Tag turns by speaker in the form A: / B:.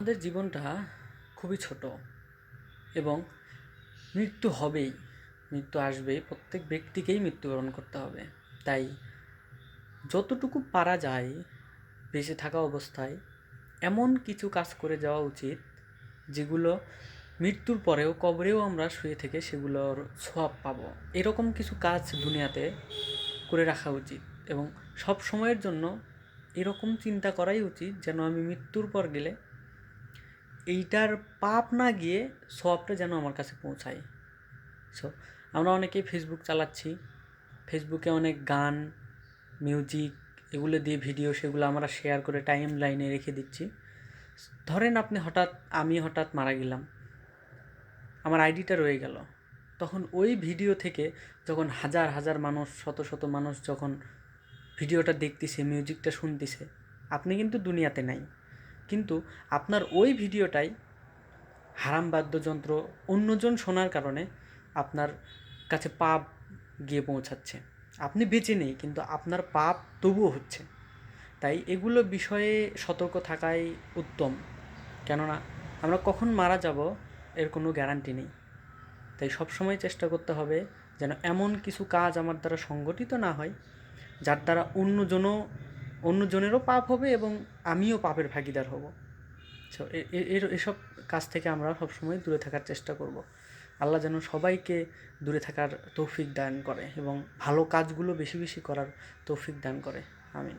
A: আমাদের জীবনটা খুবই ছোট এবং মৃত্যু হবেই, মৃত্যু আসবেই, প্রত্যেক ব্যক্তিকেই মৃত্যুবরণ করতে হবে। তাই যতটুকু পারা যায় বেঁচে থাকা অবস্থায় এমন কিছু কাজ করে যাওয়া উচিত যেগুলো মৃত্যুর পরেও কবরেও আমরা শুয়ে থেকে সেগুলোর সওয়াব পাবো। এরকম কিছু কাজ দুনিয়াতে করে রাখা উচিত এবং সব সময়ের জন্য এরকম চিন্তা করাই উচিত যেন আমি মৃত্যুর পর গেলে এইটার পাপ না গিয়ে সওয়াবটা যেন আমার কাছে পৌঁছায়। সো আমরা অনেকেই ফেসবুক চালাচ্ছি, ফেসবুকে অনেক গান, মিউজিক এগুলো দিয়ে ভিডিও সেগুলো আমরা শেয়ার করে টাইম লাইনে রেখে দিচ্ছি। ধরেন আমি হঠাৎ মারা গেলাম, আমার আইডিটা রয়ে গেল, তখন ওই ভিডিও থেকে যখন হাজার হাজার মানুষ, শত শত মানুষ যখন ভিডিওটা দেখতেছে, মিউজিকটা শুনতেছে, আপনি কিন্তু দুনিয়াতে নাই, কিন্তু আপনার ওই ভিডিওটাই হারাম বাদ্যযন্ত্র অন্যজন শোনার কারণে আপনার কাছে পাপ গিয়ে পৌঁছাচ্ছে। আপনি বেঁচে নেই কিন্তু আপনার পাপ তবুও হচ্ছে। তাই এগুলো বিষয়ে সতর্ক থাকাই উত্তম। কেননা আমরা কখন মারা যাব এর কোনো গ্যারান্টি নেই। তাই সবসময় চেষ্টা করতে হবে যেন এমন কিছু কাজ আমার দ্বারা সংগঠিত না হয় যার দ্বারা অন্যজনেরও পাপ হবে এবং আমিও পাপের ভাগিদার হব। সো এসব কাজ থেকে আমরা সবসময় দূরে থাকার চেষ্টা করব। আল্লাহ যেন সবাইকে দূরে থাকার তৌফিক দান করে এবং ভালো কাজগুলো বেশি বেশি করার তৌফিক দান করে। আমিন।